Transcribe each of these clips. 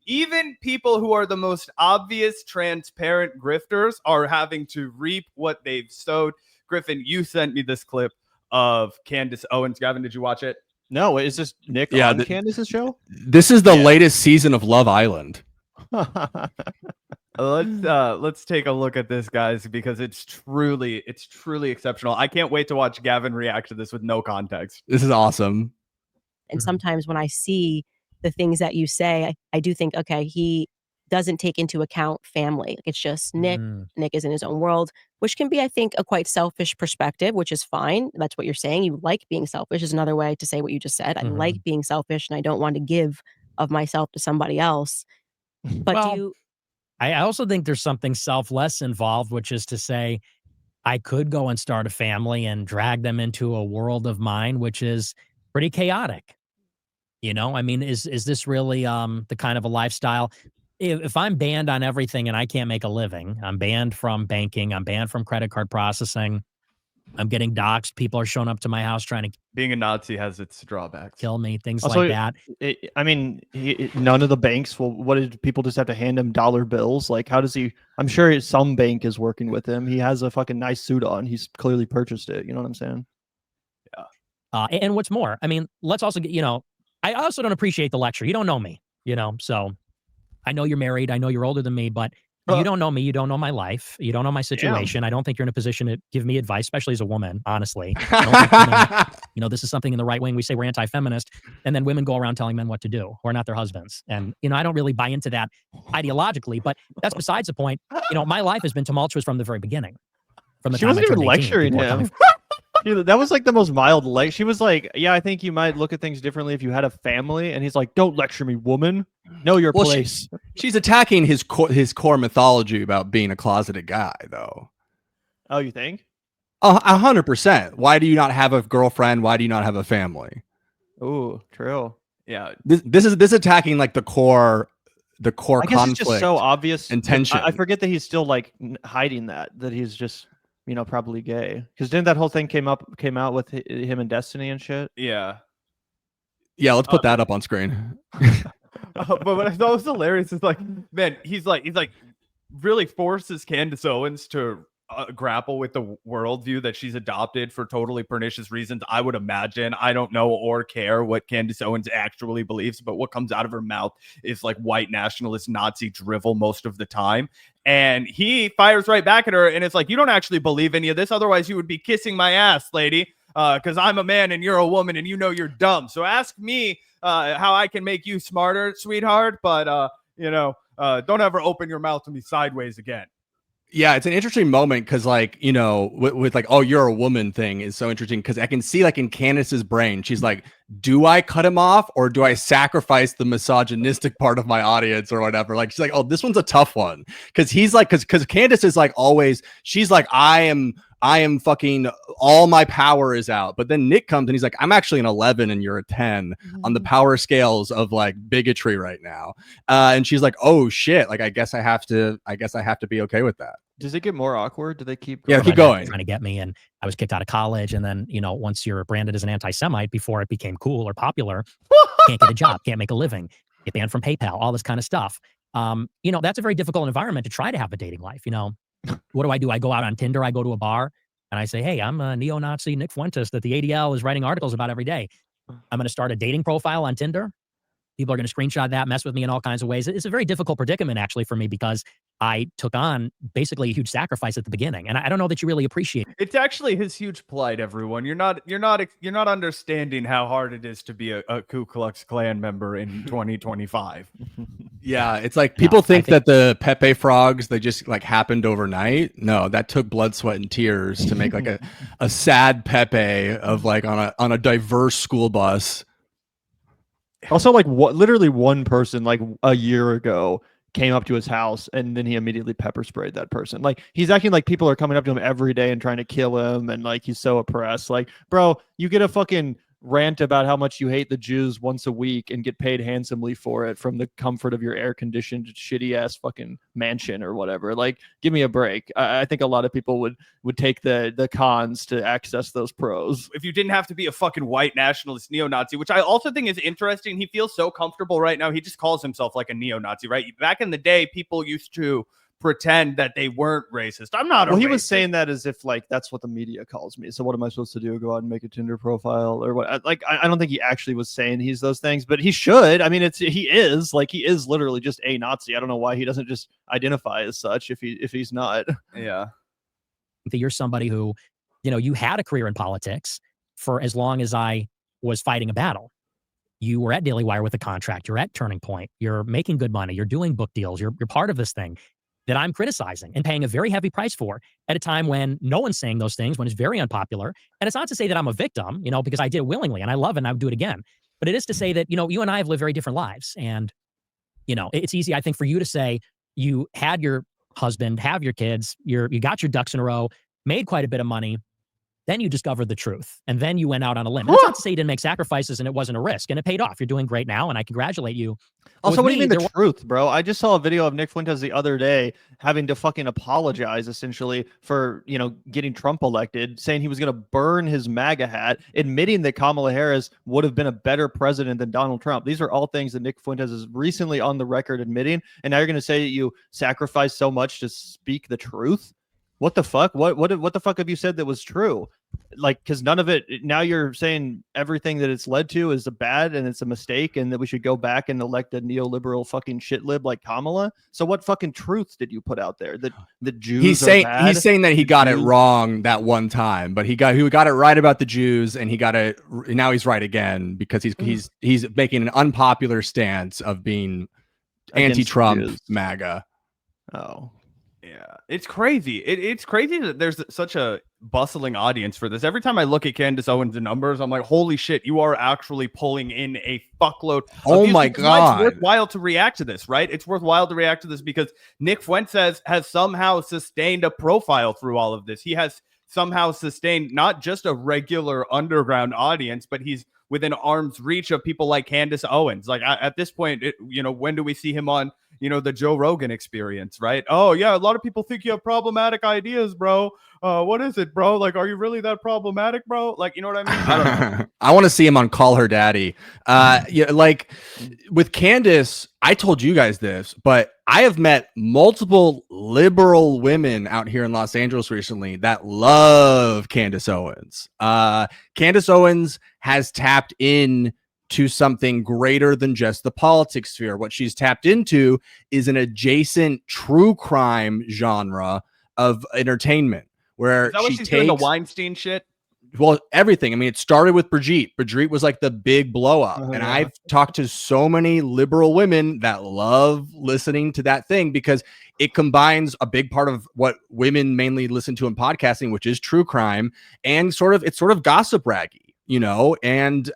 even people who are the most obvious, transparent grifters are having to reap what they've sowed. Griffin, you sent me this clip of Candace Owens. Gavin, did you watch it? No, is this Nick on Candace's show? This is the latest season of Love Island. Let's take a look at this, guys, because it's truly exceptional. I can't wait to watch Gavin react to this with no context. This is awesome. And sometimes when I see the things that you say, I do think, okay, he doesn't take into account family. Like, it's just Nick. Nick is in his own world, which can be, I think, a quite selfish perspective, which is fine. That's what you're saying. You like being selfish is another way to say what you just said. I like being selfish and I don't want to give of myself to somebody else. But I also think there's something selfless involved, which is to say, I could go and start a family and drag them into a world of mine, which is pretty chaotic. You know, I mean, is this really the kind of a lifestyle? If I'm banned on everything and I can't make a living, I'm banned from banking, I'm banned from credit card processing, I'm getting doxxed, people are showing up to my house trying to... Being a Nazi has its drawbacks. Kill me, things also, like that. I mean, none of the banks will... What did people just have to hand him dollar bills? Like, how does he... I'm sure some bank is working with him. He has a fucking nice suit on. He's clearly purchased it. You know what I'm saying? Yeah. And what's more, I mean, let's also get, you know, I also don't appreciate the lecture. You don't know me, you know, so I know you're married. I know you're older than me, but you don't know me. You don't know my life. You don't know my situation. I don't think you're in a position to give me advice, especially as a woman, honestly. I don't think you know, this is something in the right wing. We say we're anti-feminist, and then women go around telling men what to do, who are not their husbands. And, you know, I don't really buy into that ideologically, but that's besides the point. You know, my life has been tumultuous from the very beginning. From the She time wasn't I turned even 18, lecturing people were him. coming That was like the most mild lecture. She was like, yeah, I think you might look at things differently if you had a family. And he's like, don't lecture me, woman. Know your place. She's attacking his core mythology about being a closeted guy, though. Oh, you think? 100%. Why do you not have a girlfriend? Why do you not have a family? Oh, true. Yeah. This is attacking like the core I guess conflict. it's just so obvious. Intention. I forget that he's still like hiding that he's just, you know, probably gay. Because didn't that whole thing came out with him and Destiny and shit? Yeah. Yeah, let's put that up on screen. But what I thought was hilarious is like, man, he's like really forces Candace Owens to grapple with the worldview that she's adopted for totally pernicious reasons. I would imagine. I don't know or care what Candace Owens actually believes, but what comes out of her mouth is like white nationalist Nazi drivel most of the time. And he fires right back at her, and it's like, you don't actually believe any of this. Otherwise, you would be kissing my ass, lady, because I'm a man and you're a woman and you know you're dumb. So ask me how I can make you smarter, sweetheart. But, you know, don't ever open your mouth to me sideways again. Yeah, it's an interesting moment because, like, you know, with like, oh, you're a woman thing is so interesting because I can see, like, in Candace's brain, she's like, do I cut him off or do I sacrifice the misogynistic part of my audience or whatever? Like, she's like, oh, this one's a tough one because he's like, because Candace is like always, she's like, I am fucking, all my power is out. But then Nick comes and he's like, I'm actually an 11 and you're a 10 on the power scales of like bigotry right now. And she's like, oh shit. Like, I guess I have to be okay with that. Does it get more awkward? Do they keep going? Yeah, keep going. Trying to get me. And I was kicked out of college. And then, you know, once you're branded as an anti-Semite before it became cool or popular, can't get a job, can't make a living, get banned from PayPal, all this kind of stuff. You know, that's a very difficult environment to try to have a dating life. You know, what do? I go out on Tinder, I go to a bar and I say, hey, I'm a neo-Nazi Nick Fuentes that the ADL is writing articles about every day. I'm going to start a dating profile on Tinder. People are going to screenshot that, mess with me in all kinds of ways. It's a very difficult predicament, actually, for me because I took on basically a huge sacrifice at the beginning, and I don't know that you really appreciate it. It's actually his huge plight, everyone. You're not understanding how hard it is to be a Ku Klux Klan member in 2025. Yeah, it's like people think that the Pepe frogs, they just like happened overnight. No, that took blood, sweat, and tears to make like a sad Pepe of like on a diverse school bus. Also, like literally one person like a year ago came up to his house and then he immediately pepper sprayed that person. Like, he's acting like people are coming up to him every day and trying to kill him and like he's so oppressed. Like, bro, you get a fucking rant about how much you hate the Jews once a week and get paid handsomely for it from the comfort of your air-conditioned shitty ass fucking mansion or whatever. Like, give me a break. I think a lot of people would take the cons to access those pros. If you didn't have to be a fucking white nationalist neo-Nazi, which I also think is interesting. He feels so comfortable right now. He just calls himself like a neo-Nazi, right? Back in the day, people used to pretend that they weren't racist. I'm not. Well, he was saying that as if like that's what the media calls me. So what am I supposed to do? Go out and make a Tinder profile or what? Like I don't think he actually was saying he's those things, but he should. I mean, he is literally just a Nazi. I don't know why he doesn't just identify as such if he's not. Yeah. That you're somebody who, you had a career in politics for as long as I was fighting a battle. You were at Daily Wire with a contract. You're at Turning Point. You're making good money. You're doing book deals. You're part of this thing that I'm criticizing and paying a very heavy price for at a time when no one's saying those things, when it's very unpopular. And it's not to say that I'm a victim, because I did it willingly and I love it and I would do it again. But it is to say that, you and I have lived very different lives. And, it's easy, I think, for you to say you had your husband, have your kids, you got your ducks in a row, made quite a bit of money. Then you discovered the truth. And then you went out on a limb. That's not to say you didn't make sacrifices and it wasn't a risk. And it paid off. You're doing great now. And I congratulate you. Also, what do you mean the truth, bro? I just saw a video of Nick Fuentes the other day having to fucking apologize essentially for, getting Trump elected, saying he was going to burn his MAGA hat, admitting that Kamala Harris would have been a better president than Donald Trump. These are all things that Nick Fuentes is recently on the record admitting. And now you're going to say that you sacrificed so much to speak the truth? What the fuck? What the fuck have you said that was true? Like, because none of it. Now you're saying everything that it's led to is a bad and it's a mistake, and that we should go back and elect a neoliberal fucking shitlib like Kamala. So what fucking truths did you put out there? That the Jews he's saying that he got it wrong that one time, but he got it right about the Jews, and he got it. Now he's right again because he's making an unpopular stance of being anti-Trump MAGA. Oh. Yeah, it's crazy. It's crazy that there's such a bustling audience for this. Every time I look at Candace Owens' numbers, I'm like, holy shit, you are actually pulling in a fuckload. Oh my God. It's worthwhile to react to this, right? It's worthwhile to react to this because Nick Fuentes has somehow sustained a profile through all of this. He has somehow sustained not just a regular underground audience, but he's within arm's reach of people like Candace Owens. Like at this point, when do we see him on the Joe Rogan Experience, right? Oh yeah, a lot of people think you have problematic ideas, bro. What is it, bro? Like, are you really that problematic, bro? Like, you know what I mean? I don't know. I want to see him on Call Her Daddy. Yeah, like with Candace, I told you guys this, but I have met multiple liberal women out here in Los Angeles recently that love Candace Owens. Candace Owens has tapped in to something greater than just the politics sphere. What she's tapped into is an adjacent true crime genre of entertainment where she's doing the Weinstein shit. Well, everything. I mean, it started with Brigitte. Brigitte was like the big blow up. And yeah. I've talked to so many liberal women that love listening to that thing because it combines a big part of what women mainly listen to in podcasting, which is true crime, and it's sort of gossip raggy, and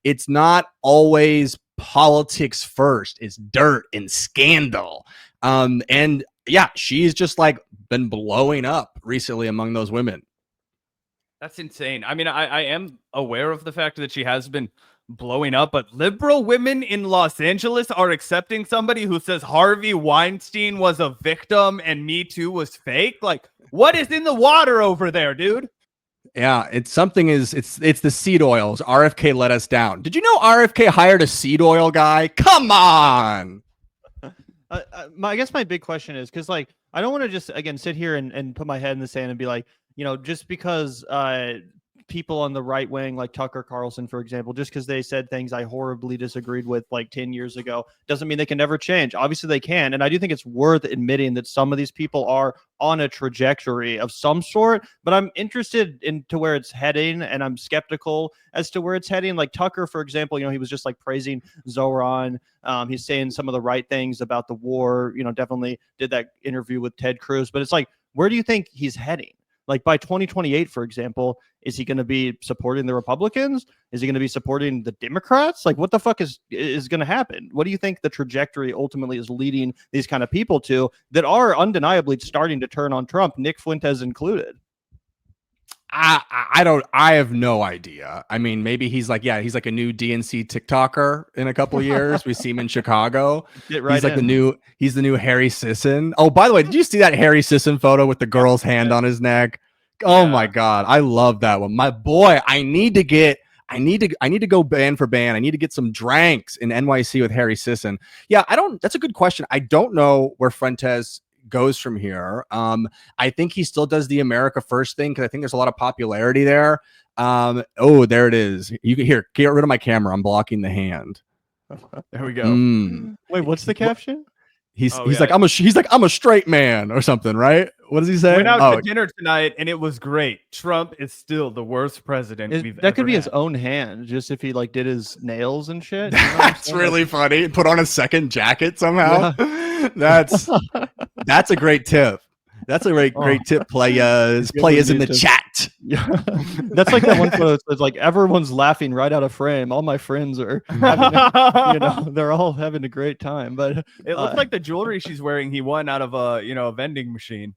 it's not always politics first. It's dirt and scandal. And yeah, she's just like been blowing up recently among those women. That's insane. I mean, I am aware of the fact that she has been blowing up, but liberal women in Los Angeles are accepting somebody who says Harvey Weinstein was a victim and Me Too was fake. Like, what is in the water over there, dude? Yeah, it's the seed oils. RFK let us down. Did you know RFK hired a seed oil guy? Come on. I guess my big question is because like I don't want to just again sit here and put my head in the sand and be like, just because people on the right wing, like Tucker Carlson, for example, just because they said things I horribly disagreed with like 10 years ago, doesn't mean they can never change. Obviously they can. And I do think it's worth admitting that some of these people are on a trajectory of some sort, but I'm interested into where it's heading and I'm skeptical as to where it's heading. Like Tucker, for example, he was just like praising Zoran. He's saying some of the right things about the war, definitely did that interview with Ted Cruz, but it's like, where do you think he's heading? Like by 2028, for example, is he going to be supporting the Republicans? Is he going to be supporting the Democrats? Like what the fuck is going to happen? What do you think the trajectory ultimately is leading these kind of people to that are undeniably starting to turn on Trump, Nick Fuentes included? I have no idea. I mean, maybe he's like a new DNC TikToker in a couple years. We see him in Chicago. Get right He's like in. he's the new Harry Sisson. Oh, by the way, did you see that Harry Sisson photo with the girl's hand on his neck? Oh my God, I love that one. My boy, I need to go band for band. I need to get some drinks in NYC with Harry Sisson. Yeah, that's a good question. I don't know where Fuentes goes from here. I think he still does the America First thing because I think there's a lot of popularity there. Oh, there it is. You can get rid of my camera. I'm blocking the hand. There we go. Wait, what's the caption? He's like I'm a straight man or something, right? What does he say? Went out to dinner tonight and it was great. Trump is still the worst president we've ever That could be had. his own hand, just if he like did his nails and shit. That's really funny. Put on a second jacket somehow. Yeah. That's a great tip. That's a great tip. Players in the chat. Yeah, that's like that one photo that says like everyone's laughing right out of frame. All my friends are, they're all having a great time. But it looks like the jewelry she's wearing he won out of a vending machine.